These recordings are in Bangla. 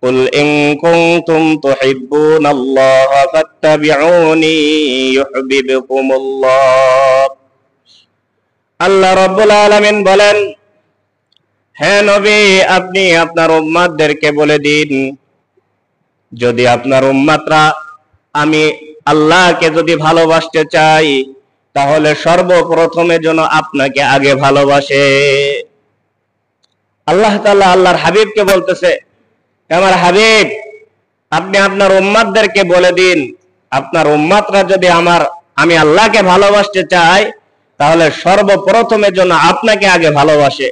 কুল ইন কুনতুম তুহিব্বুনাল্লাহ ফাত্তাবিউনি ইউহিব্বুকুমুল্লাহ। আল্লাহ রাব্বুল আলামিন বলেন, হে নবী, আপনি আপনার উম্মতদেরকে বলে দিন, যদি আপনার উম্মতরা আমি আল্লাহকে যদি ভালোবাসতে চাই, তাহলে সর্বপ্রথমে যেন আপনাকে আগে ভালোবাসে। আল্লাহ তাআলা আল্লাহর হাবিবকে বলতেছে, আমার হাবিব, আপনি আপনার উম্মতদেরকে বলে দিন, আপনার উম্মতরা যদি আমি আল্লাহকে ভালোবাসতে চাই, তাহলে সর্বপ্রথমে যেন আপনাকে আগে ভালোবাসে।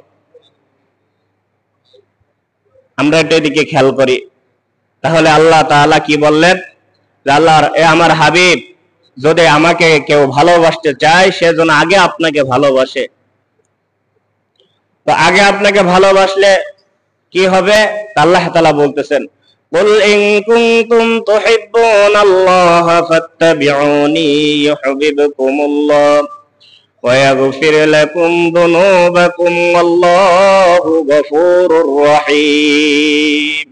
আমরা একটু এদিকে খেয়াল করি। তাহলে আল্লাহ তাআলা কি বললেন? আল্লাহর আমার হাবিব, যদি আমাকে কেউ ভালোবাসতে চায়, সে যেন আগে আপনাকে ভালোবাসে। তো আগে আপনাকে ভালোবাসলে কি হবে? আল্লাহ তাআলা বলতেছেন, কুল ইন কুনতুম তুহিব্বুনাল্লাহ ফাত্তাবিউনি ইউহিব্বুকুমুল্লাহ ওয়া ইয়াগফির লাকুম যুনুবাকুম ওয়াল্লাহু গফুরুর রহিম।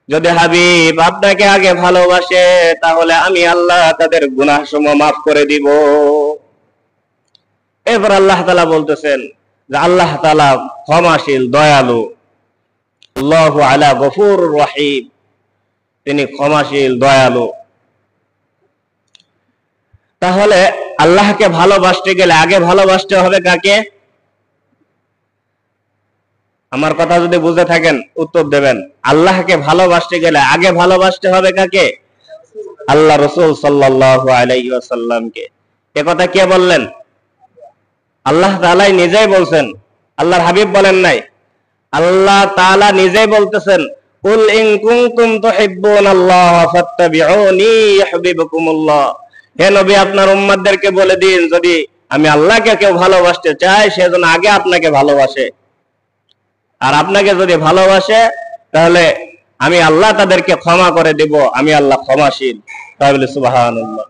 যদি হাবিব আপনাকে আগে ভালোবাসে, তাহলে আমি আল্লাহ তাদের গুনাহসমূহ মাফ করে দিব। এরপর আল্লাহ তাআলা বলতেছেন যে আল্লাহ তাআলা ক্ষমাশীল, দয়ালু। আল্লাহু আলা গফুরুর রহিম, তিনি ক্ষমাশীল, দয়ালু। তাহলে আল্লাহকে ভালোবাসতে গেলে আগে ভালোবাসতে হবে কাকে? আমার কথা যদি বুঝে থাকেন উত্তর দেবেন। আল্লাহকে ভালোবাসতে গেলে আগে ভালোবাসতে হবে কাকে? আল্লাহ রাসূল সাল্লাল্লাহু আলাইহি ওয়াসাল্লামকে। এ কথা কে বললেন? আল্লাহ তাআলাই নিজেই বলছেন, আল্লাহর হাবিব বলেন নাই। আল্লাহ তাআলা নিজেই বলতেছেন, কুল ইন কুনতুম তুহিব্বুনাল্লাহ ফাত্তাবিউনি ইউহিব্বুকুমুল্লাহ। হে নবী, আপনার উম্মতদেরকে বলে দিন, যদি আমি আল্লাহকে কেউ ভালোবাসতে চাই, সে যেন আগে আপনাকে ভালোবাসে। আর আপনাকে যদি ভালোবাসে, তাহলে আমি আল্লাহ তাদেরকে ক্ষমা করে দেব, আমি আল্লাহ ক্ষমাশীল। তাহলে সুবহানাল্লাহ।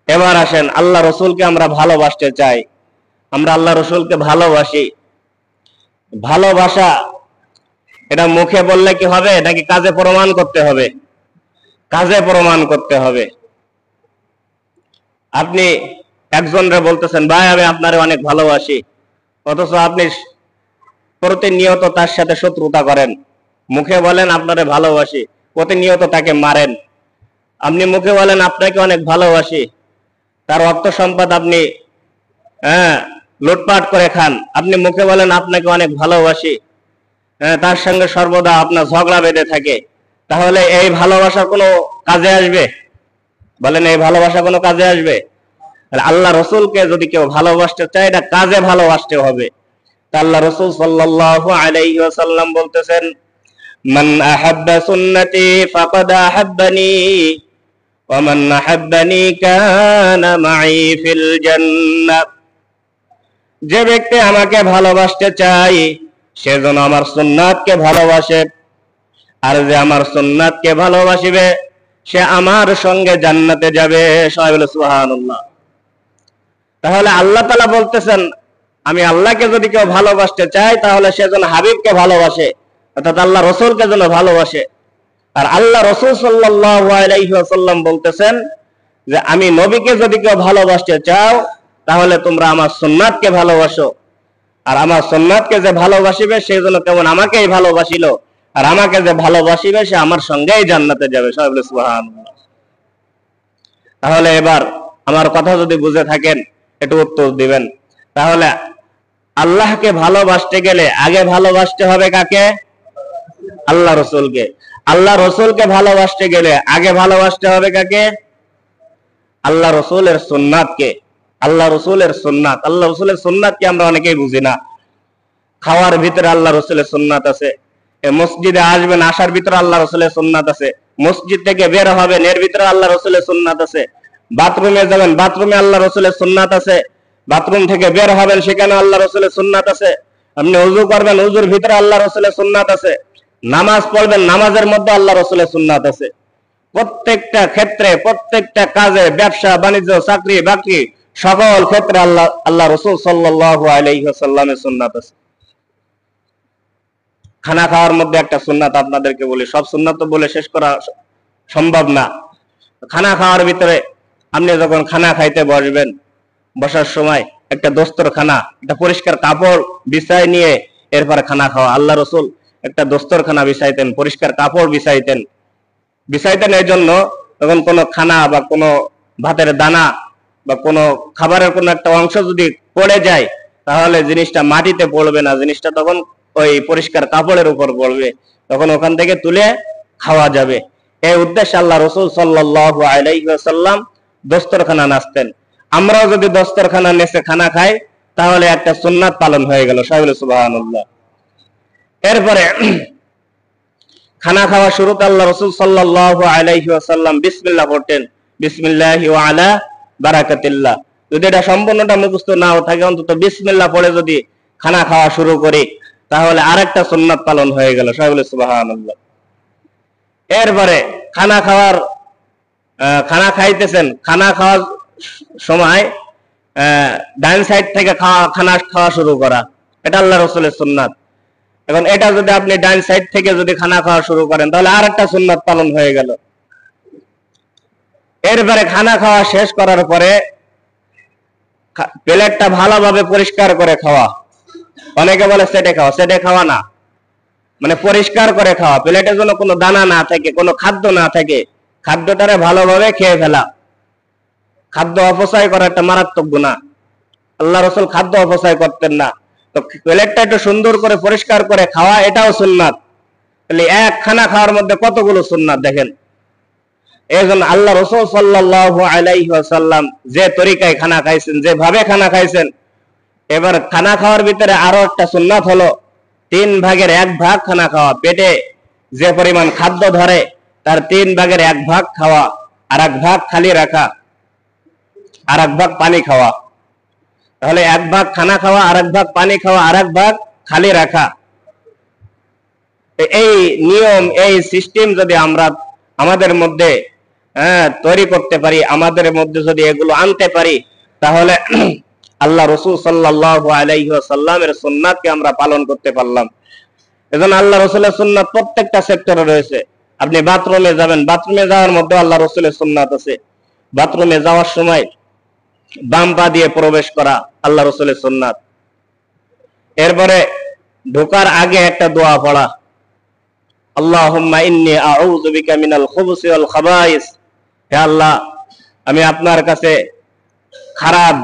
এবার আসেন, আল্লাহ রাসূলকে আমরা ভালোবাসতে চাই, আমরা আল্লাহ রাসূলকে ভালোবাসি। ভালোবাসা এটা মুখে বললে কি হবে, নাকি কাজে প্রমাণ করতে হবে? কাজে প্রমাণ করতে হবে। আপনি একজনরে বলতেছেন, ভাই আমি আপনারে অনেক ভালোবাসি, অথচ আপনি প্রতিনিয়ত তার সাথে শত্রুতা করেন। মুখে বলেন আপনারে ভালোবাসি, প্রতিনিয়ত তাকে মারেন। আপনি মুখে বলেন আপনাকে অনেক ভালোবাসি, তার অর্থ সম্পদ আপনি লুটপাট করে খান। আপনি মুখে বলেন আপনাকে অনেক ভালোবাসি, তার সঙ্গে সর্বদা আপনার ঝগড়া বেঁধে থাকে। তাহলে এই ভালোবাসা কোনো কাজে আসবে? বলেন, এই ভালোবাসা কোনো কাজে আসবে? আল্লাহ রাসূলকে যদি কেউ ভালোবাসতে চায়, এটা কাজে ভালোবাসতে হবে। আল্লাহ রাসূল সাল্লাল্লাহু আলাইহি ওয়াসাল্লাম বলতেছেন, মান আহাব্বা সুন্নতি ফাকাদ আহাব্বানি ওয়া মান আহাব্বানি কানা মাই ফিল জান্নাহ। যে ব্যক্তি আমাকে ভালোবাসতে চায়, সে যেন আমার সুন্নাতকে ভালোবাসে, আর যে আমার সুন্নাতকে ভালোবাসিবে, সে আমার সঙ্গে জান্নাতে যাবে। সবাই বলে সুবহানাল্লাহ। তাহলে আল্লাহ তাআলা বলতেছেন, আমি আল্লাহকে যদি কেউ ভালোবাসতে চাই, তাহলে সে যেন হাবিবকে ভালোবাসে, অর্থাৎ আল্লাহ রাসূলকে যেন ভালোবাসে। আর আল্লাহ রাসূল সাল্লাল্লাহু আলাইহি ওয়াসাল্লাম বলতেছেন যে আমি নবীকে যদি কেউ ভালোবাসতে চাও, তাহলে তোমরা আমার সুন্নাতকে ভালোবাসো। আর আমার সুন্নাতকে যে ভালোবাসিবে, সে যেন তেমন আমাকেই ভালোবাসিল, আর আমাকে যে ভালোবাসিবে, সে আমার সঙ্গেই জান্নাতে যাবে। সবাই বলে সুবহানাল্লাহ। তাহলে এবার আমার কথা যদি বুঝে থাকেন, একটু উত্তর দিবেন। তাহলে আল্লাহকে ভালোবাসতে গেলে আগে ভালোবাসতে হবে কাকে? আল্লাহ রাসূলকে। আল্লাহ রাসূলকে ভালোবাসতে গেলে আগে ভালোবাসতে হবে কাকে? আল্লাহ রাসূলের সুন্নাতকে। আল্লাহ রাসূলের সুন্নাত, আল্লাহ রাসূলের সুন্নাতকে আমরা অনেকেই বুঝি না। খাওয়ার ভিতরে আল্লাহ রাসূলের সুন্নাত আছে, মসজিদে আসবেন, আসার ভিতরে আল্লাহ রাসূলের সুন্নাত আছে, মসজিদ থেকে বের হবেন, এর ভিতরে আল্লাহ রাসূলের সুন্নাত আছে, বাথরুমে যাবেন, বাথরুমে আল্লাহ রাসূলের সুন্নাত আছে, বাথরুম থেকে বের হবেন, সেখানে আল্লাহ রাসূলের সুন্নাত আছে, আপনি ওযু করবেন, ওযুর ভিতরে আল্লাহ রাসূলের সুন্নাত আছে, নামাজ পড়বেন, নামাজের মধ্যে আল্লাহ রাসূলের সুন্নাত আছে। প্রত্যেকটা ক্ষেত্রে, প্রত্যেকটা কাজে, ব্যবসা বাণিজ্য, চাকরি বাকরি, সকল ক্ষেত্রে আল্লাহ রাসূল সাল্লাল্লাহু আলাইহি ওয়াসাল্লামের সুন্নাত আছে। খানা খাওয়ার মধ্যে একটা সুন্নাত আপনাদেরকে বলি, সব সুন্নাত তো বলে শেষ করা সম্ভব না। খানা খাওয়ার ভিতরে আপনি যখন খানা খাইতে বসবেন, বসার সময় একটা দস্তরখানা, একটা পরিষ্কার কাপড় বিছায় নিয়ে এরপর খানা খাওয়া। আল্লাহ রসুল একটা দস্তরখানা বিছাইতেন, পরিষ্কার কাপড় বিছাইতেন। এই জন্য তখন কোনো খানা বা কোনো ভাতের দানা বা কোনো খাবারের কোনো একটা অংশ যদি পড়ে যায়, তাহলে জিনিসটা মাটিতে পড়বে না, জিনিসটা তখন ওই পরিষ্কার কাপড়ের উপর পড়বে, তখন ওখান থেকে তুলে খাওয়া যাবে। এই উদ্দেশ্যে আল্লাহ রসুল সাল্লাল্লাহু আলাইহি ওয়াসাল্লাম দস্তরখানা নাচতেন। আমরাও যদি দস্তরখানা নেচে খানা খাই, তাহলে একটা সুন্নাত পালন হয়ে গেল। সুবহানাল্লাহ। এরপরে খানা খাওয়া শুরুতে আল্লাহ রসুল সাল্লাল্লাহু আলাইহি ওয়াসাল্লাম বিসমিল্লাহ পড়তেন, বিসমিল্লাহি ওয়া আলা বারাকাতিল্লাহ। যদি এটা সম্পূর্ণটা মুখস্থ নাও থাকে, অন্তত বিসমিল্লাহ পড়ে যদি খানা খাওয়া শুরু করি, তাহলে আরেকটা সুন্নাত পালন হয়ে গেল। সুবহানাল্লাহ। এরপরে খানা খাইতেছেন, খানা খাওয়ার সময় ডান সাইড থেকে খানা খাওয়া শুরু করা, এটা আল্লাহ রসুলের সুন্নাত। এখন এটা যদি আপনি ডান সাইড থেকে যদি খানা খাওয়া শুরু করেন, তাহলে আর একটা সুন্নাত পালন হয়ে গেল। এরপরে খানা খাওয়া শেষ করার পরে প্লেটটা ভালোভাবে পরিষ্কার করে খাওয়া। অনেকে বলে সেটে খাওয়া, সেটে খাওয়া না, মানে পরিষ্কার করে খাওয়া। প্লেটে যেন কোনো দানা না থাকে, কোনো খাদ্য না থাকে, খাদ্যটারে ভালোভাবে খেয়ে ফেলা। খাদ্য অপচয় করা একটা মারাত্মক গুনাহ। আল্লাহ রসুল খাদ্য অপচয় করতেন না। তো প্লেটটা একটু সুন্দর করে পরিষ্কার করে খাওয়া, এটাও সুন্নাত। তাহলে এক খানা খাওয়ার মধ্যে কতগুলো সুন্নাত দেখেন। এই জন্য আল্লাহ রসুল সাল্লাল্লাহু আলাইহি ওয়াসাল্লাম যে তরিকায় খানা খাইছেন, যেভাবে খানা খাইছেন, এবার খানা খাওয়ার ভিতরে আরো একটা সুন্নাত হলো 3/1 খানা খাওয়া। পেটে যে পরিমাণ খাদ্য ধরে তার 3/1 খাওয়া, আর 1 খালি রাখা, আর 1 পানি খাওয়া। তাহলে 1 খানা খাওয়া, আর 1 পানি খাওয়া, আর 1 খালি রাখা। এই নিয়ম, এই সিস্টেম যদি আমরা আমাদের মধ্যে তৈরি করতে পারি, আমাদের মধ্যে যদি এগুলো আনতে পারি, তাহলে আল্লাহ রসুল সাল্লাল্লাহু আলাইহি ওয়াসাল্লামের সুন্নাতকে আমরা পালন করতে পারলাম। এজন্য আল্লাহ রসুলের সুন্নাত প্রত্যেকটা সেক্টরে রয়েছে। আপনি বাথরুমে যাবেন, বাথরুমে যাওয়ার মধ্যে আল্লাহ রসুলের সুন্নাত আছে। বাথরুমে যাওয়ার সময় বাম পা দিয়ে প্রবেশ করা, আল্লাহ রসুলের সুন্নাত। এরপরে ঢোকার আগে একটা দোয়া পড়া, আল্লাহুম্মা ইন্নী আউযু বিকা মিনাল খুবুসি ওয়াল খাবাইস। হে আল্লাহ, আমি আপনার কাছে খারাপ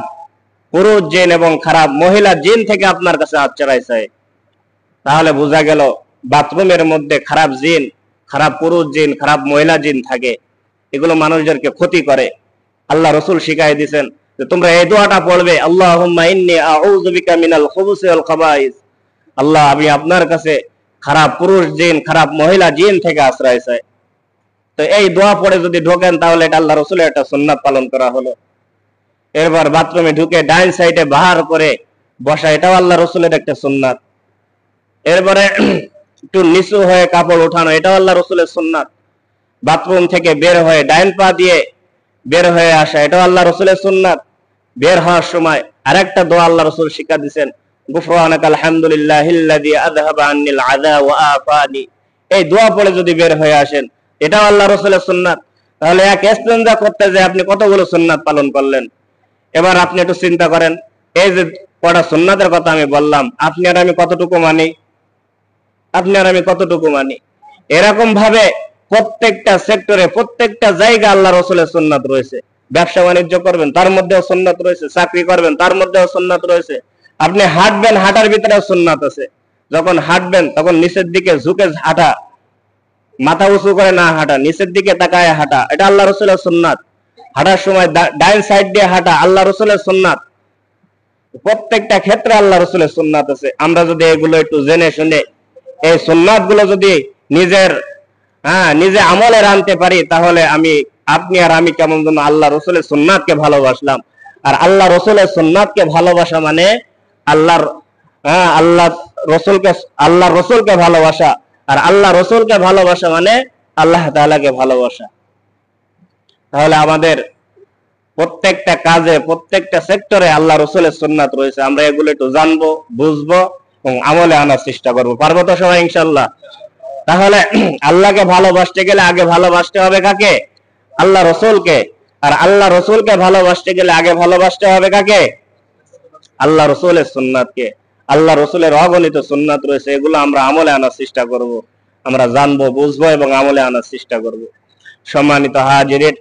পুরুষ জিন এবং খারাপ মহিলা জিন থেকে আপনার কাছে আশ্রয় চাই। তাহলে বোঝা গেল বাথরুমের মধ্যে খারাপ জিন, খারাপ পুরুষ জিন, খারাপ মহিলা জিন থাকে, এগুলো মানুষদেরকে ক্ষতি করে। আল্লাহ রসুল শিখাই দিয়েছেন যে তোমরা এই দোয়াটা পড়বে, আল্লাহুম্মা ইন্নী আউযু বিকা মিনাল খুবুসি ওয়াল খাবাইস। আল্লাহ, আমি আপনার কাছে খারাপ পুরুষ জিন, খারাপ মহিলা জিন থেকে আশ্রয় চাই। তো এই দোয়া পড়ে যদি ঢোকেন, তাহলে এটা আল্লাহ রসুলের একটা সুন্নাত পালন করা হলো। এরপর বাথরুমে ঢুকে ডাইন সাইডে বাহার করে বসা, এটাও আল্লাহ রসুলের একটা সুন্নাত। এরপরে একটু নিচু হয়ে কাপড় উঠানো, এটাও আল্লাহ রসুলের সুন্নাত। বাথরুম থেকে বের হয়ে ডাইন পা দিয়ে বের হয়ে আসা, এটাও আল্লাহ রসুলের সুন্নাত। বের হওয়ার সময় আরেকটা দোয়া আল্লাহ রসুল শিক্ষা দিচ্ছেন, গুফরানাকাল হামদুলিল্লাহিল্লাযী আযহাবা আন্নিল আযা ওয়া আফানি। এই দোয়া পড়ে যদি বের হয়ে আসেন, এটাও আল্লাহ রসুলের সুন্নাত। তাহলে এক ইস্তেনজা করতে যে আপনি কতগুলো সুন্নাত পালন করলেন। এবার আপনি একটু চিন্তা করেন, এই যে কটা সুন্নাতের কথা আমি বললাম, আপনি আর আমি কতটুকু মানি? আপনি আর আমি কতটুকু মানি? এরকম ভাবে প্রত্যেকটা সেক্টরে, প্রত্যেকটা জায়গা আল্লাহ রসুলের সুন্নাত রয়েছে। ব্যবসা বাণিজ্য করবেন, তার মধ্যেও সুন্নাত রয়েছে। চাকরি করবেন, তার মধ্যেও সুন্নাত রয়েছে। আপনি হাঁটবেন, হাঁটার ভিতরেও সুন্নাত আছে। যখন হাঁটবেন তখন নিচের দিকে ঝুঁকে হাঁটা, মাথা উঁচু করে না হাঁটা, নিচের দিকে তাকায় হাঁটা, এটা আল্লাহ রসুলের সুন্নাত। হাঁটার সময় ডাইন সাইড দিয়ে হাঁটা, আল্লাহ রসুলের সুন্নাত। প্রত্যেকটা ক্ষেত্রে আল্লাহ রসুলের সুন্নাত আছে। আমরা যদি এগুলো একটু জেনে শুনে এই সুন্নাত গুলো যদি নিজে আমলে আনতে পারি, তাহলে আপনি আর আমি কেমন যেন আল্লাহ রসুলের সুন্নাতকে ভালোবাসলাম। আর আল্লাহ রসুলের সুন্নাতকে ভালোবাসা মানে আল্লাহ রসুলকে ভালোবাসা। আর আল্লাহ রসুলকে ভালোবাসা মানে আল্লাহ তাআলাকে ভালোবাসা। তাহলে আমাদের প্রত্যেকটা কাজে, প্রত্যেকটা সেক্টরে আল্লাহ রসুলের সুন্নাত রয়েছে। আমরা এগুলো একটু জানবো, বুঝবো, এবং আমলে আনার চেষ্টা করব। পারবো তো সবাই ইনশাআল্লাহ? তাহলে আল্লাহকে ভালোবাসতে গেলে আগে ভালোবাসতে হবে কাকে? আল্লাহ রসুলকে। আর আল্লাহ রসুলকে ভালোবাসতে গেলে আগে ভালোবাসতে হবে কাকে? আল্লাহ রসুলের সুন্নাতকে। আল্লাহ রসুলের অগণিত সুন্নাত রয়েছে, এগুলো আমরা আমলে আনার চেষ্টা করব, আমরা জানবো, বুঝবো এবং আমলে আনার চেষ্টা করব। সম্মানিত হাজিরিন,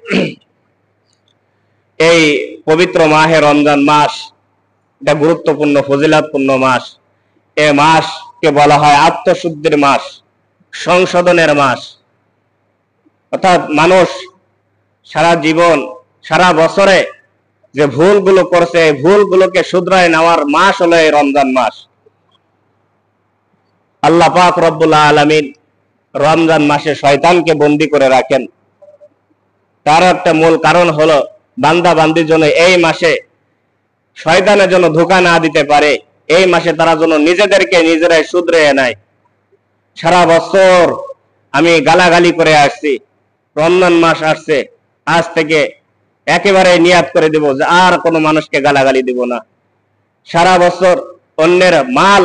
এই পবিত্র মাহে রমজান মাস, এটা গুরুত্বপূর্ণ ফজিলাতপূর্ণ মাস। এ মাসকে বলা হয় আত্মশুদ্ধির মাস, সংশোধনের মাস। অর্থাৎ মানুষ সারা জীবন, সারা বছরে যে ভুলগুলো করছে, এই ভুলগুলোকে শুধরায় নেওয়ার মাস হলো এই রমজান মাস। আল্লাহ পাক রব্বুল আলামিন রমজান মাসে শয়তানকে বন্দী করে রাখেন। তার একটা মূল কারণ হলো বান্দা বান্দির জন্য এই মাসে শয়তানের জন্য ধোঁকা না দিতে পারে, এই মাসে তারা যেন নিজেদেরকে নিজেরাই শুধরে নেয়। সারা বছর আমি গালাগালি করে আসছি, রমজান মাস আসছে, আজ থেকে একেবারে নিয়াত করে দেব যে আর কোনো মানুষকে গালাগালি দিব না। সারা বছর অন্যের মাল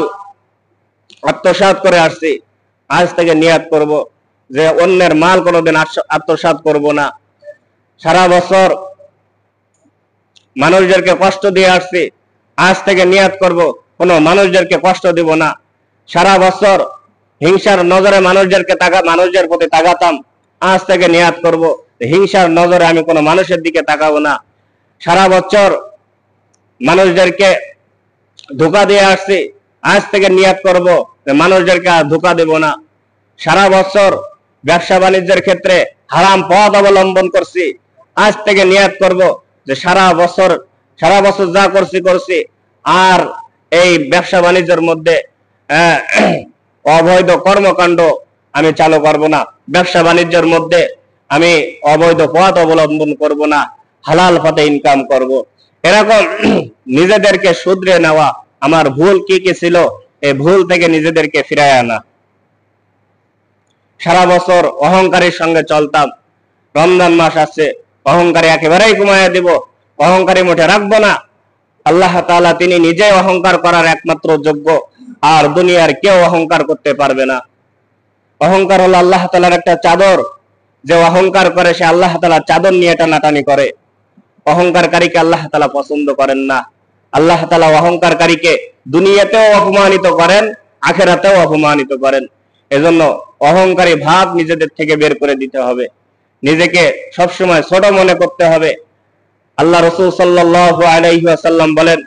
আত্মসাৎ করে আসছি, আজ থেকে নিয়াত করব যে অন্যের মাল কোনোদিন আত্মসাৎ করব না। সারা বছর মানুষদেরকে কষ্ট দিয়ে আসছি, আজ থেকে নিয়াত করব কোনো মানুষদেরকে কষ্ট দিব না। সারা বছর হিংসার নজরে মানুষদের প্রতি তাকাতাম, আজ থেকে নিয়াত করব হিংসার নজরে আমি কোনো মানুষের দিকে তাকাবো না। সারা বছর মানুষদেরকে ধোঁকা দিয়ে আসছি, আজ থেকে নিয়াত করব মানুষদেরকে আর ধোঁকা দেব না। সারা বছর ব্যবসা বাণিজ্যের ক্ষেত্রে হারাম পথ অবলম্বন করছি, আজ থেকে নিয়াত করব যে সারা বছর যা করছি আর এই ব্যবসা বাণিজ্যের মধ্যে অবৈধ কর্মকাণ্ড আমি চালু করব না। ব্যবসা বাণিজ্যের মধ্যে আমি অবৈধ পথ অবলম্বন করব না, হালাল পথে ইনকাম করব। এরকম নিজেদেরকে শুধরে নেওয়া, আমার ভুল কি কি ছিল এই ভুল থেকে নিজেদেরকে ফিরায় আনা। সারা বছর অহংকারের সঙ্গে চলতাম, রমজান মাস আসছে, অহংকারে একেবারেই কমাইয়া দিব, অহংকারী মুঠে রাখবো না। আল্লাহ তাআলা তিনি নিজে অহংকার করার একমাত্র যোগ্য, আর দুনিয়ার কেউ অহংকার করতে পারবে না। অহংকার হলো আল্লাহ তাআলার একটা চাদর, যে অহংকার করে সে আল্লাহ তাআলার চাদর নিয়ে টানাটানি করে। অহংকারকারীকে আল্লাহ তাআলা পছন্দ করেন না। আল্লাহ তাআলা অহংকারকারীকে দুনিয়াতেও অপমানিত করেন, আখিরাতেও অপমানিত করেন। এজন্য অহংকারী ভাব নিজেদের থেকে বের করে দিতে হবে, নিজেকে সবসময় ছোট মনে করতে হবে। আল্লাহ রাসূল সাল্লাল্লাহু আলাইহি ওয়াসাল্লাম বলেন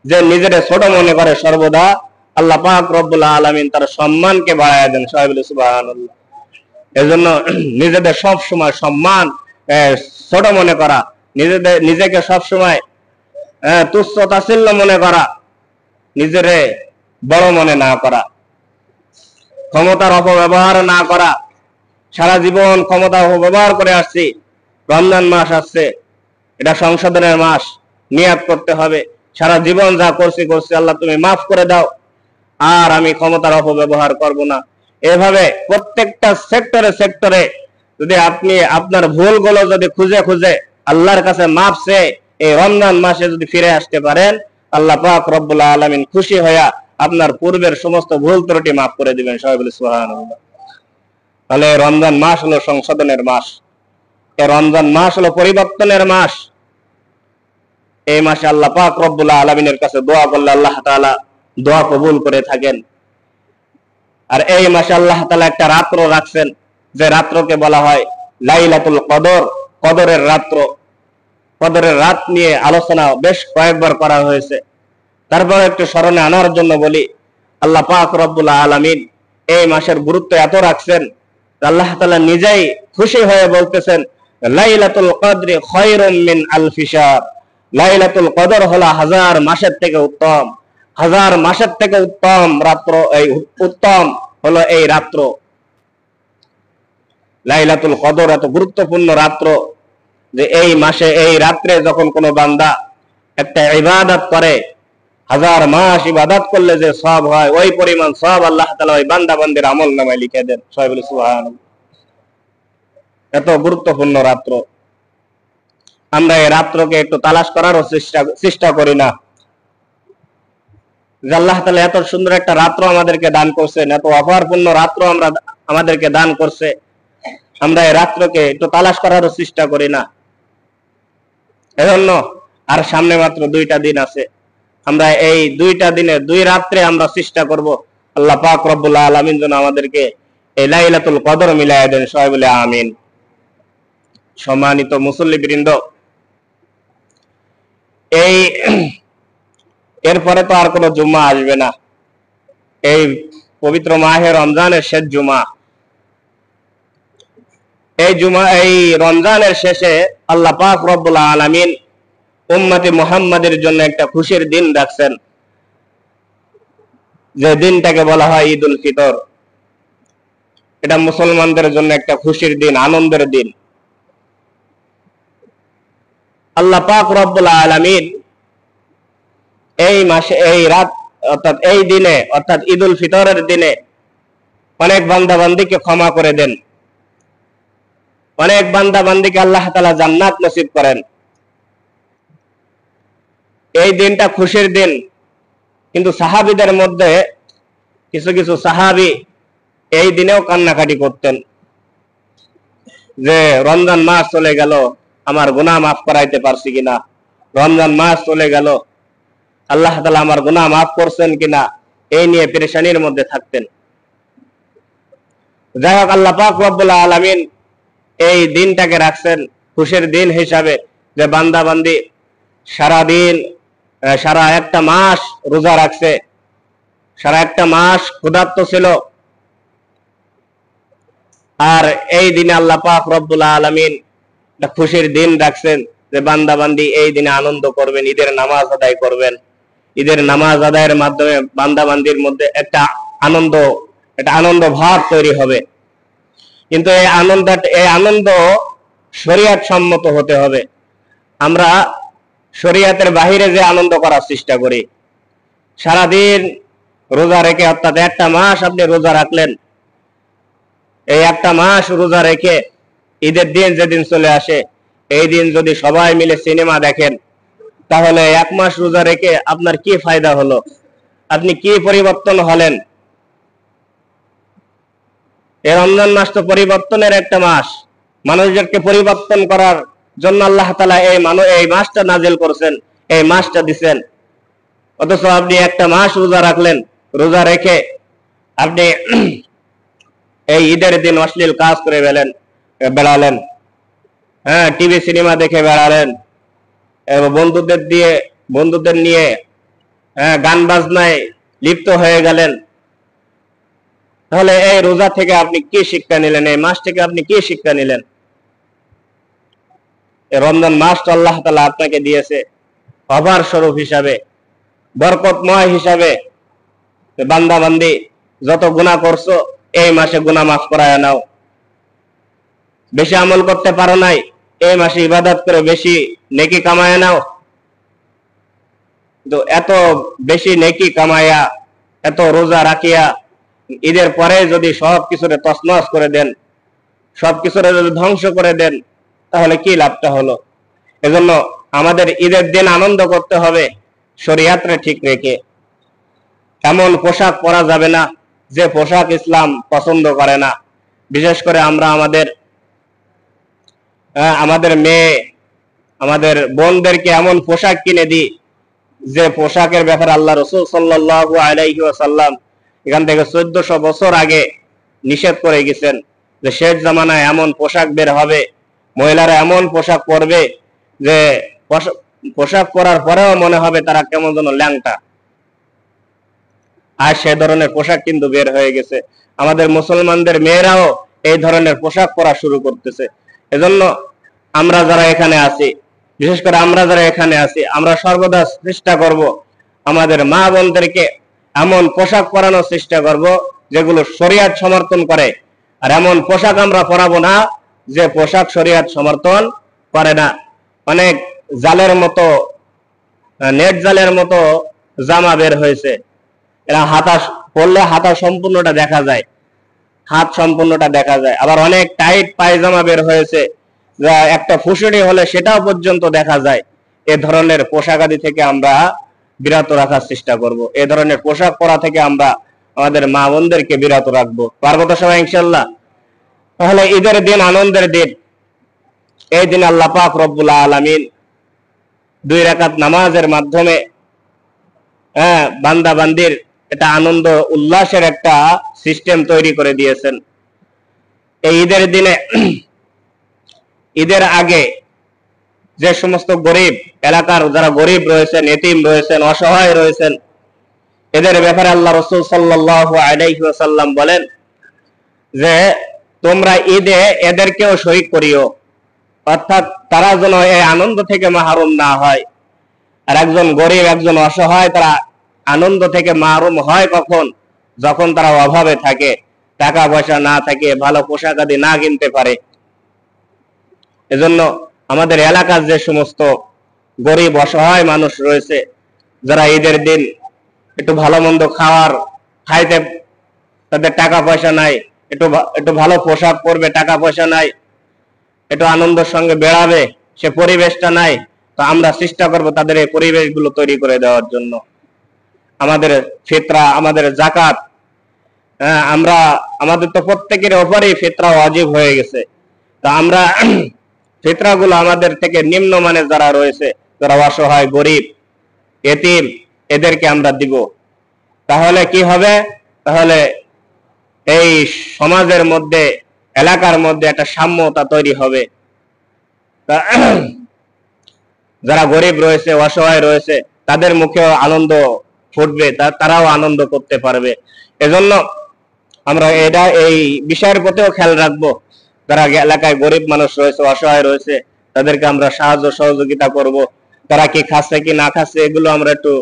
যে নিজের ছোট মনে করে সর্বদা আল্লাহ পাক রব্বুল আলামিন তার সম্মানকে বাড়ায় দেন। সবাই বলে সুবহানাল্লাহ। এজন্য নিজেদের সব সময় সম্মান ছোট মনে করা, নিজেকে সব সময় তুচ্ছ তাচ্ছিল্য মনে করা, নিজেরে বড় মনে না করা, ক্ষমতার অপব্যবহার না করা। সারা জীবন ক্ষমতা অপব্যবহার করে আসছি, রমজান মাস আসছে, এটা সংশোধনের মাস, নিয়াত করতে হবে সারা জীবন যা করছি আল্লাহ তুমি মাফ করে দাও, আর আমি ক্ষমতার অপব্যবহার করব না। এভাবে প্রত্যেকটা সেক্টরে যদি আপনি আপনার ভুলগুলো যদি খুঁজে খুঁজে আল্লাহর কাছে মাফ চেয়ে এই রমজান মাসে যদি ফিরে আসতে পারেন, আল্লাহ পাক রব্বুল আলামিন খুশি হইয়া আপনার পূর্বের সমস্ত ভুল ত্রুটি মাফ করে দিবেন। সবাই বলে সুবহানাল্লাহ। তাহলে রমজান মাস হলো সংশোধনের মাস, এই রমজান মাস হলো পরিবর্তনের মাস। এই মাসে আল্লাহ পাক রব্বুল আলামিনের কাছে দোয়া করলে আল্লাহ তাআলা দোয়া কবুল করে থাকেন। আর এই মাসে আল্লাহ তাআলা একটা রাত্র রাখছেন, যে রাত্রকে বলা হয় লাইলাতুল কদর, কদরের রাত্র। কদরের রাত নিয়ে আলোচনা বেশ কয়েকবার করা হয়েছে। তারপর একটু স্মরণে আনার জন্য বলি, আল্লাহ পাক রব্বুল আলামিন এই মাসের গুরুত্ব এত রাখছেন, আল্লাহ তাআলা নিজেই খুশি হয়ে বলতেছেন লাইলাতুল কদরি খায়রুম মিন আলফি শাহর। লাইলাতুল কদর হলো 1000 মাসের থেকে উত্তম, 1000 মাসের থেকে উত্তম রাত্র, এই উত্তম হলো এই রাত্র। লাইলাতুল কদর এত গুরুত্বপূর্ণ রাত্র যে এই মাসে এই রাত্রে যখন কোনো বান্দা একটা ইবাদত করে, 1000 মাস ইবাদত করলে যে সওয়াব হয়, ওই পরিমাণ সওয়াব আল্লাহ তাআলা ওই বান্দা বান্দির আমলনামায় লিখে দেন। সবাই বলে সুবহানাল্লাহ। এত গুরুত্বপূর্ণ রাত্র, আমরা এই রাত্রকে একটু তালাশ করারও চেষ্টা করি না যে আল্লাহ তাআলা এত সুন্দর একটা রাত্র আমাদেরকে দান করছেন, এত অফারপূর্ণ রাত্র আমাদেরকে দান করছে, আমরা এই রাত্রকে একটু তালাশ করারও চেষ্টা করি না। এজন্য আর সামনে মাত্র 2টা দিন আছে, আমরা এই 2টা দিনে 2 রাত্রে আমরা চেষ্টা করব আল্লাহ পাক রব্বুল আলামিন যেন আমাদেরকে এই লাইলাতুল কদর মিলায়া দেন। সবাই বলে আমিন। সম্মানিত মুসল্লিবৃন্দ, এই এরপরে তো আর কোনো জুম্মা আসবে না, এই পবিত্র মাহে রমজানের শেষ জুমা। এই রমজানের শেষে আল্লাহ পাক রব্বুল আলামিন উম্মতে মুহাম্মাদের জন্য একটা খুশির দিন রাখছেন, যে দিনটাকে বলা হয় ঈদুল ফিতর। এটা মুসলমানদের জন্য একটা খুশির দিন, আনন্দের দিন। আল্লাহ পাক রব্বুল আলামিন এই মাসে, এই রাত অর্থাৎ এই দিনে, অর্থাৎ ঈদুল ফিতরের দিনে অনেক বান্দা বান্দীকে ক্ষমা করে দেন, অনেক বান্দা বান্দীকে আল্লাহ তাআলা জান্নাত নসিব করেন। এই দিনটা খুশির দিন, কিন্তু সাহাবীদের মধ্যে কিছু কিছু সাহাবী এই দিনেও কান্নাকাটি করতেন যে রমজান মাস চলে গেল, আমার গুনাহ মাফ করাইতে পারছি কিনা, রমজান মাস চলে গেল, আল্লাহ তাআলা আমার গুনাহ মাফ করছেন কিনা, এই নিয়ে পেরেশানির মধ্যে থাকতেন। যাই হোক, আল্লাহ পাক রব্বুল আলামিন এই দিনটাকে রাখছেন খুশির দিন হিসাবে, যে বান্দা বান্দি সারাদিন, সারা একটা মাস রোজা রাখছে, সারা একটা মাস ক্ষুধার্ত ছিল, আর এই দিনে আল্লাহ পাক রব্বুল আলামিন একটা খুশির দিন রাখছেন, যে বান্দা বান্দি এই দিনে আনন্দ করবেন, ঈদের নামাজ আদায় করবেন। ঈদের নামাজ আদায়ের মাধ্যমে বান্দা বান্দির মধ্যে একটা আনন্দ ভাব তৈরি হবে। কিন্তু এই আনন্দ শরীয়ত সম্মত হতে হবে। আমরা শরীয়তের বাহিরে যে আনন্দ করার চেষ্টা করি, সারাদিন রোজা রেখে, অর্থাৎ একটা মাস আপনি রোজা রাখলেন, এই একটা মাস রোজা রেখে ঈদের দিন যেদিন চলে আসে, এই দিন যদি সবাই মিলে সিনেমা দেখেন, তাহলে এক মাস রোজা রেখে আপনার কি ফায়দা হলো? আপনি কি পরিবর্তন হলেন? এই রমজান মাস তো পরিবর্তনের একটা মাস, মানুষদেরকে পরিবর্তন করার জন্য আল্লাহ তাআলা এই মাসটা নাজিল করেছেন, এই মাসটা দিবেন। অথচ আপনি একটা মাস রোজা রাখলেন, রোজা রেখে আপনি এই ঈদের দিন অশ্লীল কাজ করে বেড়ালেন, হ্যাঁ, টিভি সিনেমা দেখে বেড়ালেন, বন্ধুদের নিয়ে গান বাজনায় লিপ্ত হয়ে গেলেন। তাহলে এই রোজা থেকে আপনি কি শিক্ষা নিলেন? এই মাস থেকে আপনি কি শিক্ষা নিলেন? এই রমজান মাসটা আল্লাহ তাআলা আপনাকে দিয়েছে অভার স্বরূপ হিসাবে, বরকতময় হিসাবে। বান্দা বান্দি যত গুনাহ করছো, এই মাসে গুনাহ মাফ করায় নাও। বেশি আমল করতে পারো নাই, এই মাসে ইবাদত করে বেশি নেকি কামায় নাও। তো এত বেশি নেকি কামায়া, এত রোজা রাখিয়া ঈদের পরে যদি সব কিছুরে তছনছ করে দেন, সব কিছুরে যদি ধ্বংস করে দেন, তাহলে কি লাভটা হলো? এজন্য আমাদের ঈদের দিন আনন্দ করতে হবে শরীয়তরে ঠিক রেখে। এমন পোশাক পরা যাবে না যে পোশাক ইসলাম পছন্দ করে না। বিশেষ করে আমরা আমাদের মেয়ে, আমাদের বোনদেরকে এমন পোশাক কিনে দিই যে পোশাকের ব্যাপারে আল্লাহ রাসূল সাল্লাল্লাহু আলাইহি ওয়াসাল্লাম এখান থেকে 1400 বছর আগে নিষেধ করে গেছেন, যে শেষ জামানায় এমন পোশাক বের হবে, মহিলারা এমন পোশাক পরবে যে পোশাক পরার পরেও মনে হবে তারা কেমন যেন ল্যাংটা। আর সে ধরনের পোশাক কিন্তু বের হয়ে গেছে। আমাদের মুসলমানদের মেয়েরাও এই ধরনের পোশাক পরা শুরু করতেছে। এজন্য আমরা যারা এখানে আছি, বিশেষ করে আমরা যারা এখানে আছি, আমরা সর্বদা চেষ্টা করব আমাদের মা বোনদেরকে এমন পোশাক পরানোর চেষ্টা করব যেগুলো শরীয়ত সমর্থন করে। আর এমন পোশাক আমরা পরাবো না যে পোশাক শরীয়ত সমর্থন করে না। অনেক জালের মতো, নেট জালের মতো জামা বের হয়েছে, এরা পরলে হাতা সম্পূর্ণটা দেখা যায়, হাত সম্পূর্ণটা দেখা যায়। আবার অনেক টাইট পায়জামা বের হয়েছে, যা একটা ফুসুড়ি হলে সেটাও পর্যন্ত দেখা যায়। এ ধরনের পোশাক আদি থেকে আমরা বিরত রাখার চেষ্টা করব। এই ধরনের পোশাক পরা থেকে আমরা আমাদের মা বোনদেরকে বিরত রাখবো। পারবো তো সবাই ইনশাআল্লাহ? তাহলে ঈদের দিন আনন্দের দিন। এই দিন আল্লাহ পাক রব্বুল আলামিন 2 রাকাত নামাজের মাধ্যমে বান্দা বান্দির এটা আনন্দ উল্লাসের একটা সিস্টেম তৈরি করে দিয়েছেন। এই ঈদের দিনে, ঈদের আগে যে সমস্ত গরিব এলাকার যারা গরিব রয়েছেন, এতিম রয়েছেন, অসহায় রয়েছেন, এদের ব্যাপারে আল্লাহ রাসূল সাল্লাল্লাহু আলাইহি ওয়াসাল্লাম বলেন যে তোমরা ঈদে এদেরকেও শরীক করিও, অর্থাৎ তারা যেন এই আনন্দ থেকে মাহরুম না হয়। আর একজন গরিব, একজন অসহায় তারা আনন্দ থেকে মাহরুম হয় কখন? যখন তারা অভাবে থাকে, টাকা পয়সা না থাকে, ভালো পোশাক আদি না কিনতে পারে। এজন্য আমাদের এলাকার যে সমস্ত গরিব অসহায় মানুষ রয়েছে, যারা ঈদের দিন একটু ভালো মন্দ খাইতে তাদের টাকা পয়সা নাই, একটু ভালো পোশাক পরবে, টাকা পয়সা নাই, একটু আনন্দের সঙ্গে বেড়াবে, সে পরিবেশটা নাই, তো আমরা চেষ্টা করব তাদের এই পরিবেশগুলো তৈরি করে দেওয়ার জন্য। আমাদের ফিতরা, আমাদের যাকাত, আমাদের তো প্রত্যেকের উপরেই ফিতরা ওয়াজিব হয়ে গেছে। তা আমরা ফিতরাগুলো আমাদের থেকে নিম্নমানের যারা রয়েছে, যারা অসহায়, গরিব, এতিম, এদেরকে আমরা দিব। তাহলে কি হবে? তাহলে এই সমাজের মধ্যে, এলাকার মধ্যে একটা সাম্যতা তৈরি হবে। যারা গরিব রয়েছে, অসহায় রয়েছে, তাদের মুখেও আনন্দ ফুটবে, তারাও আনন্দ করতে পারবে। এজন্য আমরা এই বিষয়ের প্রতিও খেয়াল রাখবো। যারা এলাকায় গরিব মানুষ রয়েছে, অসহায় রয়েছে, তাদেরকে আমরা সাহায্য সহযোগিতা করব। তারা কি খাচ্ছে কি না খাচ্ছে, এগুলো আমরা একটু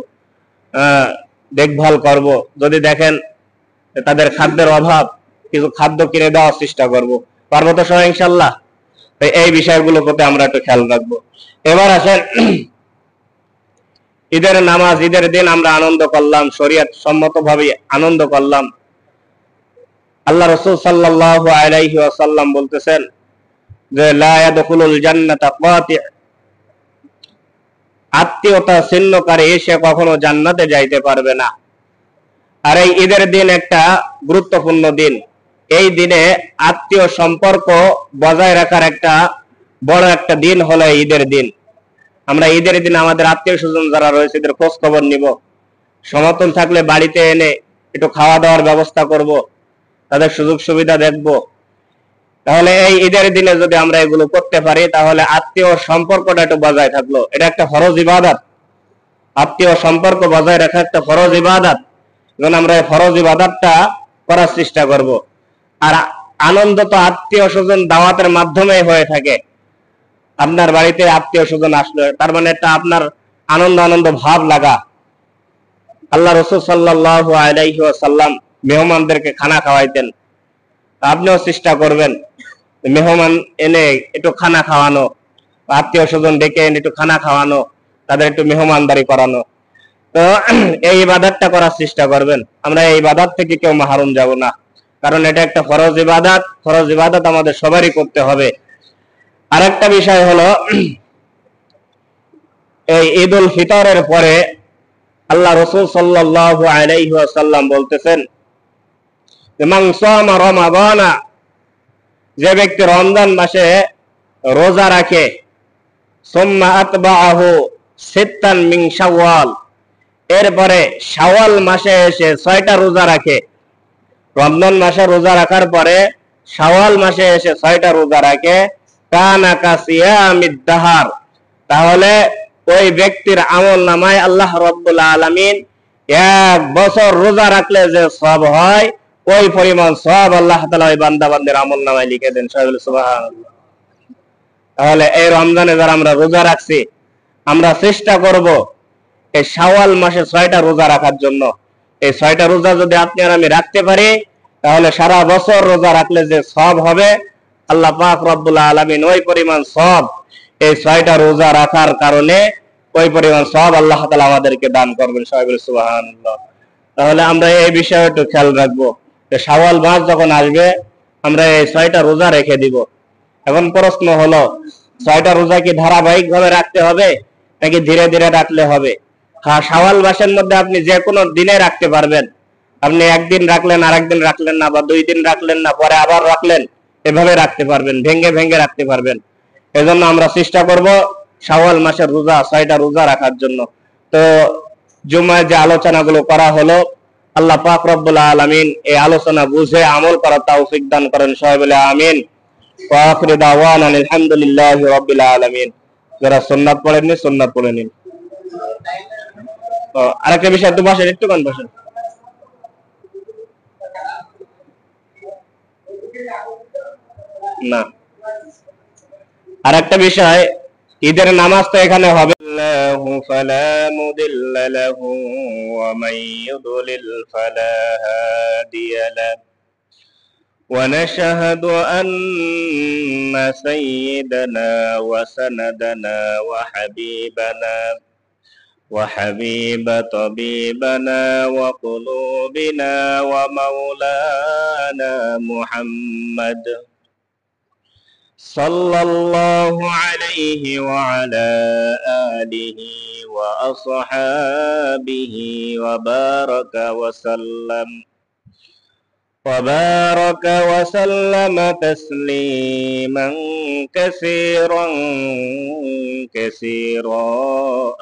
দেখভাল করব। যদি দেখেন তাদের খাদ্যের অভাব, কিছু খাদ্য কিনে দেওয়ার চেষ্টা করব। পারবো তো সবাই ইনশাআল্লাহ? এই বিষয়গুলোর প্রতি আমরা একটু খেয়াল রাখবো। এবার আসেন, ঈদের নামাজ, ঈদের দিন আমরা আনন্দ করলাম, শরীয়ত সম্মত ভাবে আনন্দ করলাম। আল্লাহ রাসূল সাল্লাল্লাহু আলাইহি ওয়াসাল্লাম বলতেছেন যে লা ইয়াদখুলুল জান্নাতা কাতি', আত্মীয়তা ছিন্নকারী সে কখনো জান্নাতে যাইতে পারবে না। আর এই ঈদের দিন একটা গুরুত্বপূর্ণ দিন। এই দিনে আত্মীয় সম্পর্ক বজায় রাখার একটা বড় একটা দিন হলো ঈদের দিন। আমরা ঈদের দিন আমাদের আত্মীয় স্বজন যারা রয়েছে এদের খোঁজ খবর নিব, সমর্থন থাকলে বাড়িতে এনে একটু খাওয়া দাওয়ার ব্যবস্থা করব, তাদের সুযোগ সুবিধা দেখব। তাহলে এই ঈদের দিনে যদি আমরা এগুলো করতে পারি, তাহলে আত্মীয় সম্পর্কটা একটু বজায় থাকলো। এটা একটা ফরজ ইবাদত, আত্মীয় সম্পর্ক বজায় রাখা একটা ফরজ ইবাদত। যখন আমরা এই ফরজ ইবাদতটা করার চেষ্টা করব। আর আনন্দ তো আত্মীয় স্বজন দাওয়াতের মাধ্যমে হয়ে থাকে। আপনার বাড়িতে আত্মীয় স্বজন আসলো, তার মানে একটা আপনার আনন্দ আনন্দ ভাব লাগা। আল্লাহ রাসূল সাল্লাল্লাহু আলাইহি ওয়াসাল্লাম মেহমানদেরকে খানা খাওয়াইতেন। আপনিও চেষ্টা করবেন মেহমান এনে একটু খানা খাওয়ানো, আত্মীয় স্বজন ডেকে এনে একটু খানা খাওয়ানো, তাদের একটু মেহমানদারি করানো। তো এই ইবাদতটা করার চেষ্টা করবেন। আমরা এই ইবাদত থেকে কেউ মাহরুম যাব না, কারণ এটা একটা ফরজ ইবাদত। ফরজ ইবাদত আমাদের সবারই করতে হবে। আরেকটা বিষয় হলো, এই ঈদ উল ফিতরের পরে আল্লাহ রাসূল সাল্লাল্লাহু আলাইহি ওয়াসাল্লাম বলতেছেন যে মান সামা রমাদানা, যে ব্যক্তি রমজান মাসে রোজা রাখে, সুম্মা আতবাআহু সিত্তান মিন শাওয়াল, এরপরে শাওয়াল মাসে এসে 6টা রোজা রাখে। রমজান মাসে রোজা রাখার পরে শাওয়াল মাসে এসে 6টা রোজা রাখে, কানা কাসিয়ামিদ দাহার, তাহলে ওই ব্যক্তির আমল নামায় আল্লাহ রাব্বুল আলামিন 1 বছর রোজা রাখলে যে সওয়াব হয়, ওই পরিমাণ সওয়াব আল্লাহ তাআলা ওই বান্দা বান্দির আমল নামায় লিখে দেন। সুবহানাল্লাহ। তাহলে এই রমজানে যারা আমরা রোজা রাখছি, আমরা চেষ্টা করব এই শাওয়াল মাসে 6টা রোজা রাখার জন্য। এই 6টা রোজা যদি আপনি আর আমি রাখতে পারি, তাহলে সারা বছর রোজা রাখলে যে সওয়াব হবে, আল্লাহ পাক রব্বুল আলামিন ওই পরিমাণ সওয়াব এই 6টা রোজা রাখার কারণে ওই পরিমাণ সওয়াব আল্লাহ তাআলা আমাদেরকে দান করবেন। সবাই বলে সুবহানাল্লাহ। তাহলে আমরা এই বিষয়ে একটু খেয়াল রাখবো যে শাওয়াল মাস যখন আসবে আমরা এই 6টা রোজা রেখে দিব। এখন প্রশ্ন হলো, 6টা রোজা কি ধারাবাহিক ভাবে রাখতে হবে নাকি ধীরে ধীরে রাখলে হবে? হ্যাঁ, শাওয়াল মাসের মধ্যে আপনি যে কোনো দিনে রাখতে পারবেন। আপনি একদিন রাখলেন, আর একদিন রাখলেন না, বা 2 দিন রাখলেন না, পরে আবার রাখলেন, এভাবে রাখতে পারবেন, ভেঙ্গে ভেঙ্গে রাখতে পারবেন। এজন্য আমরা চেষ্টা করব শাওয়াল মাসের রোজা, 6টা রোজা রাখার জন্য। তো জুমায় যে আলোচনাগুলো করা হলো, আল্লাহ পাক রব্বুল আলামিন এই আলোচনা বুঝে আমল করার তৌফিক দান করেন, সবাই বলে আমিন। ওয়া আখিরু দাওয়ানা আলহামদুলিল্লাহি রাব্বিল আলামিন। যারা সুন্নাত পড়েননি সুন্নাত পড়ে নিন। আরেকটা বিষয়, একটু বসেন, একটুক্ষণ বসেন। না, আরেকটা বিষয়, ঈদের নামাজ তো এখানে হবে। লাহু ফালা মুদিল্লা লাহু ওয়া মান ইউদ্লিল ফালা হাদিয়া লাহু ওয়া নাশহাদু আন্না সাইয়্যিদানা ওয়া সানাদানা ওয়া হাবিবানা وحبيب طبيبنا وقلوبنا ومولانا محمد صلى الله عليه وعلى آله وأصحابه وبارك وسلم تسليما كثيرا كثيرا.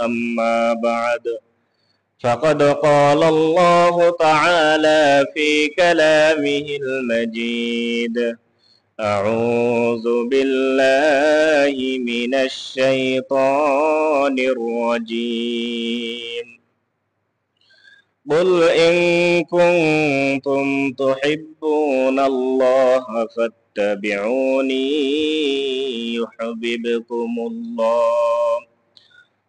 أما بعد، فقد قال الله تعالى في كلامه المجيد: أعوذ بالله من الشيطان الرجيم. قل إن كنتم تحبون الله فاتبعوني يحببكم الله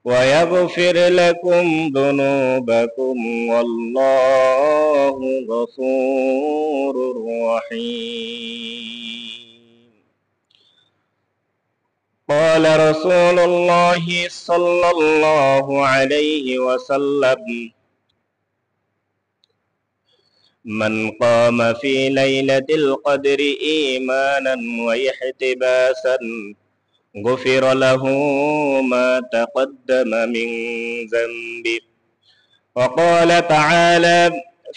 ويغفر لكم ذنوبكم والله غفور رحيم. قال رسول الله صلى الله عليه وسلم: من قام في ليلة القدر إيمانا واحتباسا غفر له ما تقدم من ذنبه. وقال تعالى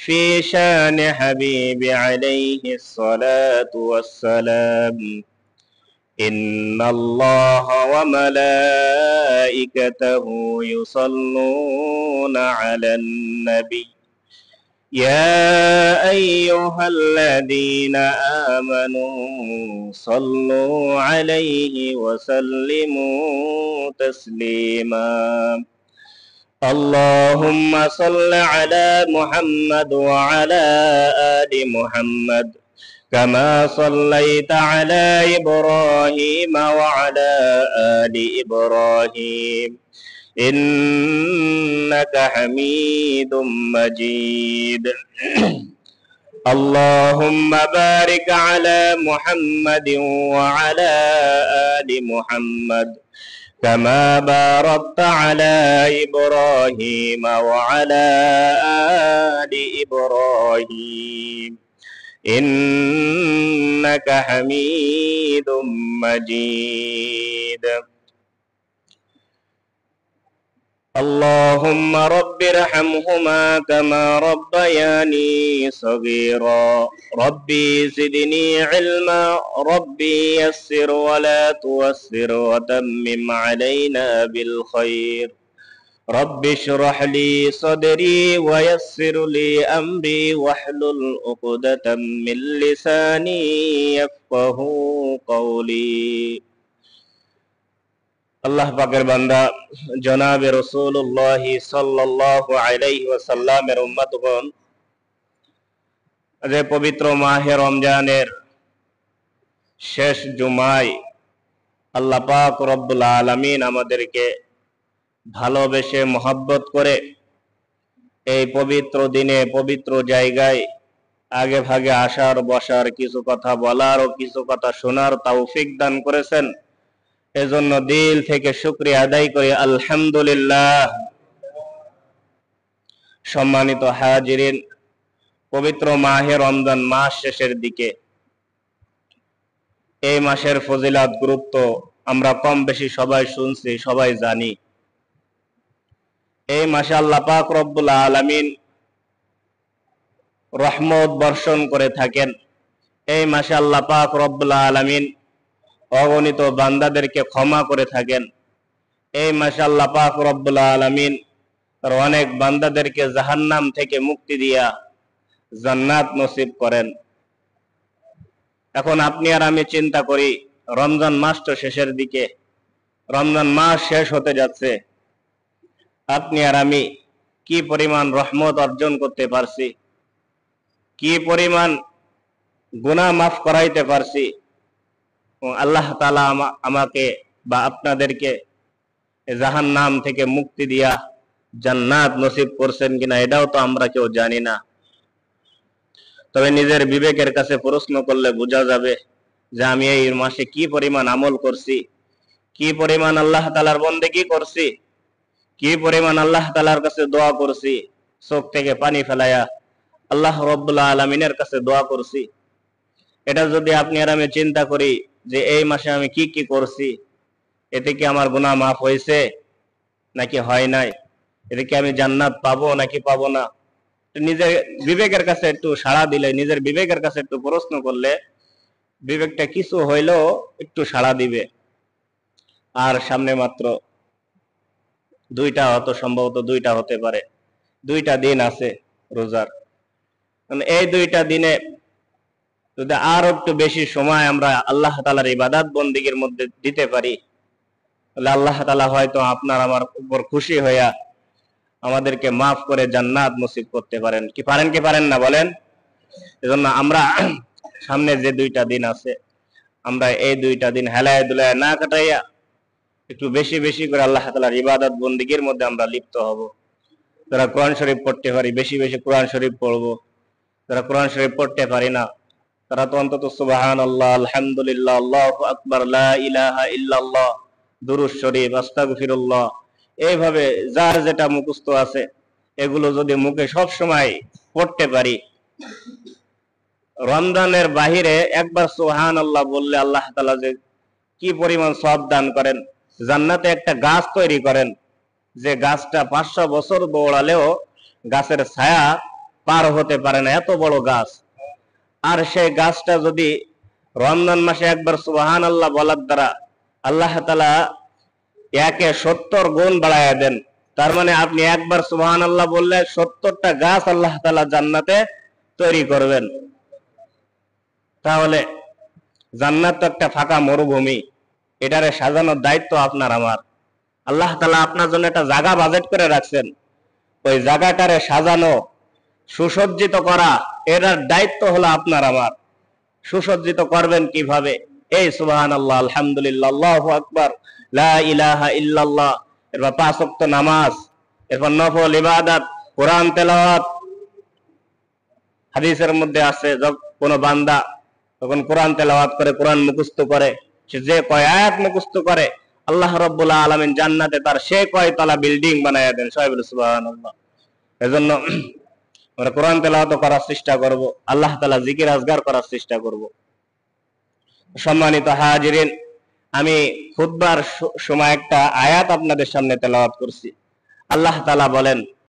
في شان حبيب عليه الصلاة والسلام: إن الله وملائكته يصلون على النبي يا أيها الذين آمنوا صلوا عليه وسلموا تسليما. اللهم صل على محمد وعلى آل محمد كما صليت على إبراهيم وعلى آل إبراهيم إنك حميد مجيد. اللهم بارك على محمد وعلى آل محمد كما باركت على إبراهيم وعلى آل إبراهيم إنك حميد مجيد. اللهم رب ارحمهما كما ربياني صغيرا. ربي زدني علما. ربي يسر ولا توسر وتمم علينا بالخير. رب اشرح لي صدري ويسر لي أمري واحلل عقدة من لساني يفقه قولي. আল্লাহ পাকের বান্দা জনাবে রাসূলুল্লাহ সাল্লাল্লাহু আলাইহি ওয়াসাল্লামের উম্মতগণ, যে পবিত্র মাহে রমজানের শেষ জুমায় আল্লাহ পাক রব্বুল আলামিন আমাদেরকে ভালোবেসে মহব্বত করে এই পবিত্র দিনে পবিত্র জায়গায় আগে ভাগে আসার, বসার, কিছু কথা বলার ও কিছু কথা শোনার তৌফিক দান করেছেন। এজন্য দিল থেকে শুকরিয়া আদায় করি আলহামদুলিল্লাহ। সম্মানিত হাজিরিন, পবিত্র মাহে রমজান মাস শেষের দিকে, এই মাসের ফজিলত গুরুত্ব আমরা কম বেশি সবাই শুনছি, সবাই জানি। এই মাসে আল্লাহ পাক রব্বুল আলামিন রহমত বর্ষণ করে থাকেন। এই মাসে আল্লাহ পাক রব্বুল আলামিন অগণিত বান্দাদেরকে ক্ষমা করে থাকেন। এই মাসে আল্লাহ পাক রব্বুল আলামিন তার অনেক বান্দাদেরকে জাহান্নাম থেকে মুক্তি দিয়া জান্নাত নসিব করেন। এখন আপনি আর আমি চিন্তা করি, রমজান মাস তো শেষের দিকে, রমজান মাস শেষ হতে যাচ্ছে। আপনি আর আমি কি পরিমাণ রহমত অর্জন করতে পারছি, কি পরিমাণ গুনাহ মাফ করাইতে পারছি, আল্লাহ তাআলা আমাকে বা আপনাদেরকে জাহান্নাম থেকে মুক্তি দিয়া জান্নাত নসিব করছেন কিনা এটাও তো আমরা কেউ জানি না। তবে নিজের বিবেকের কাছে প্রশ্ন করলে বোঝা যাবে যে আমি এই মাসে কি পরিমাণ আমল করছি, কি পরিমাণ আল্লাহ তাআলার বন্দেগী করছি, কি পরিমাণ আল্লাহ তাআলার কাছে দোয়া করছি, চোখ থেকে পানি ফেলায়া আল্লাহ রাব্বুল আলামিনের কাছে দোয়া করছি। এটা যদি আপনি আর আমি চিন্তা করি যে এই মাসে আমি কি কি করছি, এতে কি আমার গুনাহ মাফ হয়েছে নাকি হয় নাই, এতে কি আমি জান্নাত পাবো নাকি পাবো না, নিজের বিবেকের কাছে একটু সাড়া দিলে, নিজের বিবেকের কাছে একটু প্রশ্ন করলে বিবেকটা কিছু হইলেও একটু সাড়া দিবে। আর সামনে মাত্র সম্ভবত দুইটা হতে পারে, 2টা দিন আছে রোজার। এই 2টা দিনে যদি আর একটু বেশি সময় আমরা আল্লাহ তাআলার ইবাদত বন্দেগীর মধ্যে দিতে পারি, তাহলে আল্লাহ তাআলা হয়তো আপনার আমার উপর খুশি হইয়া আমাদেরকে মাফ করে জান্নাত নসিব করতে পারেন। কি পারেন না বলেন? এজন্য আমরা সামনে যে 2টা দিন আছে, আমরা এই 2টা দিন হেলায় দুলায় না কাটাইয়া একটু বেশি বেশি করে আল্লাহ তাআলার ইবাদত বন্দেগীর মধ্যে আমরা লিপ্ত হব। যারা কোরআন শরীফ পড়তে পারি বেশি বেশি কোরআন শরীফ পড়বো, যারা কোরআন শরীফ পড়তে পারি না তারা তো অন্তত সুবহানাল্লাহ, আলহামদুলিল্লাহ, আল্লাহু আকবার, লা ইলাহা ইল্লাল্লাহ, দুরূদ শরীফ, আস্তাগফিরুল্লাহ, এইভাবে যার যেটা মুখস্থ আছে এগুলো যদি মুখে সব সময় পড়তে পারি, রমজানের বাহিরে একবার সুবহানাল্লাহ বললে আল্লাহ তাআলা যে কি পরিমাণ সওয়াব দান করেন। জান্নাতে একটা গাছ তৈরি করেন, যে গাছটা 500 বছর দৌড়ালেও গাছের ছায়া পার হতে পারে না, এত বড় গাছ। আর সেই গাছটা যদি রমজান মাসে একবার সুবহানাল্লাহ বলার দ্বারা আল্লাহ তাআলা 70 গুণ বাড়ায়া দেন, তার মানে আপনি একবার সুবহানাল্লাহ বললে 70টা গাছ আল্লাহ তাআলা জান্নাতে তৈরি করবেন। তাহলে জান্নাত তো একটা ফাঁকা মরুভূমি, এটারে সাজানোর দায়িত্ব আপনার আমার। আল্লাহ তাআলা আপনার জন্য একটা জায়গা বাজেট করে রাখছেন, ওই জায়গাটারে সাজানো, সুসজ্জিত করা, এটার দায়িত্ব হলো আপনার আমার। সুসজ্জিত করবেন কিভাবে? এই সুবহানাল্লাহ, আলহামদুলিল্লাহ, আল্লাহু আকবার, লা ইলাহা ইল্লাল্লাহ, এরপর 5 ওয়াক্ত নামাজ, এরপর নফল ইবাদত, কোরআন তেলাওয়াত। হাদিসের মধ্যে আছে কোন বান্দা তখন কোরআন তেলাওয়াত করে, কোরআন মুখস্থ করে, সে যে কয় আয়াত মুখস্থ করে আল্লাহ রাব্বুল আলামিন জান্নাতে তার সে কয় তলা বিল্ডিং বানায়া দেন। সবাই বলে সুবহানাল্লাহ। এজন্য আমরা কোরআন তেলাওয়াত করার চেষ্টা করব, আল্লাহ তাআলা জিকির আজগার করার চেষ্টা করব। সম্মানিত হাজিরিন, আমি খুতবার সময় একটা আয়াত আপনাদের সামনে তেলাওয়াত করছি। আল্লাহ তাআলা বলেন,